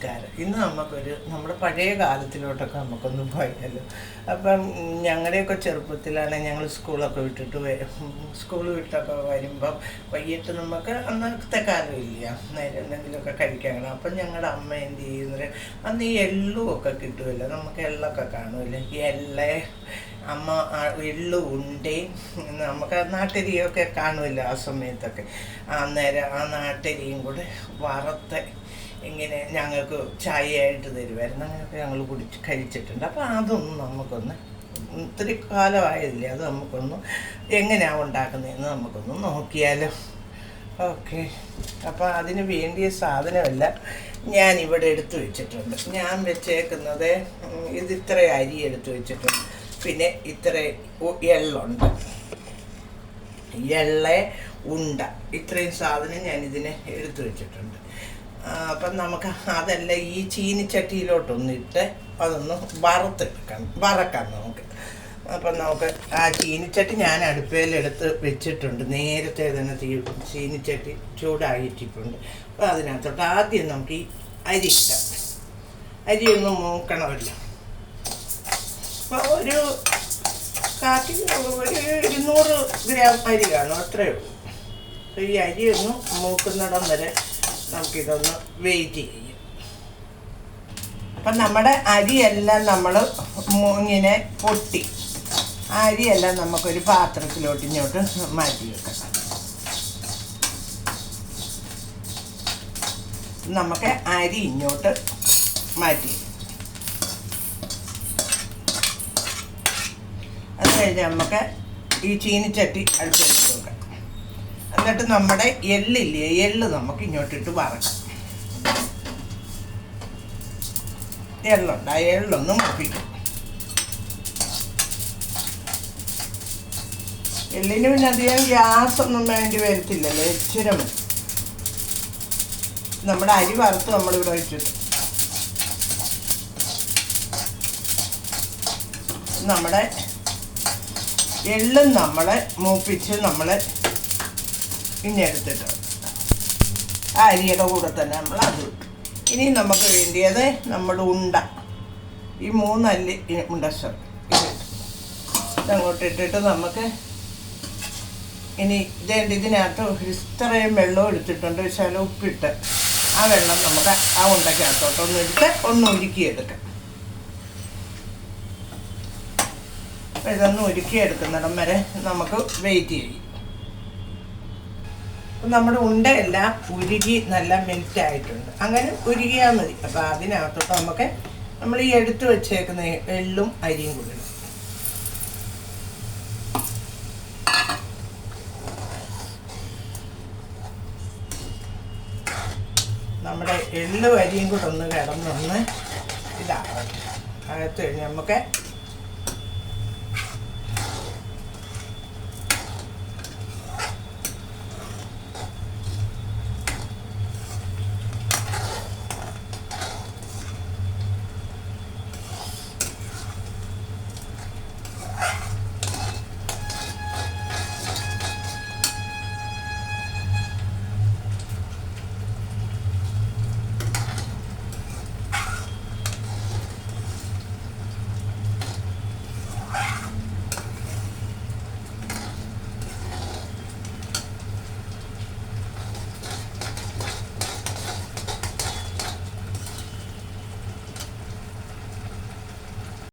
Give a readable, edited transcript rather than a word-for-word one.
നമസ്കാരം. ഇന്ന് നമ്മുടെ പഴയ കാലത്തിലോട്ടൊക്കെ നമുക്കൊന്ന് പോയാലോ. അപ്പം ഞങ്ങളുടെയൊക്കെ ചെറുപ്പത്തിലാണ് ഞങ്ങൾ സ്കൂളൊക്കെ സ്കൂൾ വിട്ടൊക്കെ വരുമ്പം വൈകിട്ട് നമുക്ക് അന്നത്തെ കാലമില്ല, നേരെ എന്തെങ്കിലുമൊക്കെ കഴിക്കണം. അപ്പം ഞങ്ങളുടെ അമ്മ എന്ത് ചെയ്യുന്നത്, അന്ന് ഈ എള്ളുമൊക്കെ കിട്ടുമല്ലോ, നമുക്ക് എള്ളൊക്കെ കാണുമല്ലോ. ഈ അമ്മ എള്ളു ഉണ്ടയും നമുക്ക് നാട്ടരിയൊക്കെ കാണുമല്ലോ ആ സമയത്തൊക്കെ. അന്നേരം ആ നാട്ടരിയും കൂടെ വറുത്ത് ഇങ്ങനെ ഞങ്ങൾക്ക് ചായയായിട്ട് തരുമായിരുന്നു. അങ്ങനെയൊക്കെ ഞങ്ങൾ കഴിച്ചിട്ടുണ്ട്. അപ്പോൾ അതൊന്നും നമുക്കൊന്ന് ഇത്തിരി കാലമായില്ലേ, അത് നമുക്കൊന്ന് എങ്ങനെയാണ് ഉണ്ടാക്കുന്നതെന്ന് നമുക്കൊന്ന് നോക്കിയാലോ. ഓക്കെ, അപ്പോൾ അതിന് വേണ്ടിയ സാധനമെല്ലാം ഞാനിവിടെ എടുത്തു വെച്ചിട്ടുണ്ട്. ഞാൻ വെച്ചേക്കുന്നത് ഇത്ര അരി എടുത്തു വെച്ചിട്ടുണ്ട്, പിന്നെ ഇത്ര എള്ളുണ്ട്, ഉണ്ട, ഇത്രയും സാധനം ഞാനിതിനെ എടുത്തു വെച്ചിട്ടുണ്ട്. അപ്പം നമുക്ക് അതെല്ലാം ഈ ചീനിച്ചട്ടിയിലോട്ടൊന്നിട്ട് അതൊന്ന് വറക്കാം നമുക്ക്. അപ്പം നമുക്ക് ആ ചീനിച്ചട്ടി ഞാൻ അടുപ്പയിലെടുത്ത് വെച്ചിട്ടുണ്ട്. നേരത്തെ തന്നെ ചീനിച്ചട്ടി ചൂടായിട്ടിട്ടുണ്ട്. അപ്പോൾ അതിനകത്തോട്ട് ആദ്യം നമുക്ക് ഈ അരി ഇട്ടാം. അരി ഒന്ന് മൂക്കണമല്ലോ. അപ്പോൾ ഒരു 200 ഗ്രാം അരി കാണും, അത്രയേ ഉള്ളൂ. ഈ അരി ഒന്ന് മൂക്കുന്നിടം വരെ നമുക്കിതൊന്ന് വെയിറ്റ് ചെയ്യും. അപ്പം നമ്മുടെ അരിയെല്ലാം നമ്മൾ ഇങ്ങനെ പൊട്ടി, ആ അരിയെല്ലാം നമുക്കൊരു പാത്രത്തിലോട്ട് ഇങ്ങോട്ട് മാറ്റി വെക്കണം. നമുക്ക് അരി ഇങ്ങോട്ട് മാറ്റി, അത് കഴിഞ്ഞ് നമുക്ക് ഈ ചീനിച്ചട്ടി അടുപ്പിട്ട് വെക്കാം. എന്നിട്ട് നമ്മുടെ എള്ള് നമുക്ക് ഇങ്ങോട്ടിട്ട് വറക്കാം. എള്ളുണ്ട്, ആ എള്ളൊന്ന് മുപ്പിക്കും. എള്ളിന് പിന്നെ അധികം ഗ്യാസൊന്നും വേണ്ടി വരത്തില്ലല്ലോ, ഇച്ചിരി മതി. നമ്മുടെ അരി വറുത്ത് നമ്മളിവിടെ വെച്ചിട്ട് നമ്മുടെ എള്ളും നമ്മളെ മൂപ്പിച്ച് ഇനി എടുത്തിട്ട് ആ അരിയുടെ കൂടെ തന്നെ നമ്മൾ അത് ഇട്ടു. ഇനി നമുക്ക് വേണ്ടിയത് നമ്മുടെ ഉണ്ട, ഈ 3 അല്ലി ഉണ്ടശ്ശം ഇതങ്ങോട്ട് ഇട്ടിട്ട് നമുക്ക് ഇനി ഇതിനകത്ത് ഇത്രയും വെള്ളം എടുത്തിട്ടുണ്ട്, ശകലം ഉപ്പിട്ട് ആ വെള്ളം നമുക്ക് ആ ഉണ്ടക്കകത്തോട്ടൊന്ന് എടുത്ത് ഒന്ന് ഉരുക്കിയെടുക്കാം. അപ്പോൾ ഇതൊന്ന് ഉരുക്കിയെടുക്കുന്നിടം വരെ നമുക്ക് വെയിറ്റ് ചെയ്യും. നമ്മുടെ ഉണ്ടയെല്ലാം ഉരുകി നല്ല മെൽറ്റായിട്ടുണ്ട്, അങ്ങനെ ഉരുകിയാൽ മതി. അപ്പോൾ അതിനകത്തോട്ട് നമുക്ക് നമ്മൾ ഈ എടുത്തു വെച്ചേക്കുന്ന എള്ളും അരിയും കൂടി ഇടും. നമ്മുടെ എള്ളും അരിയും കൂടെ ഒന്ന് കിടന്നൊന്ന് ഇതാകട്ടെ. അകത്ത് കഴിഞ്ഞ് നമുക്ക്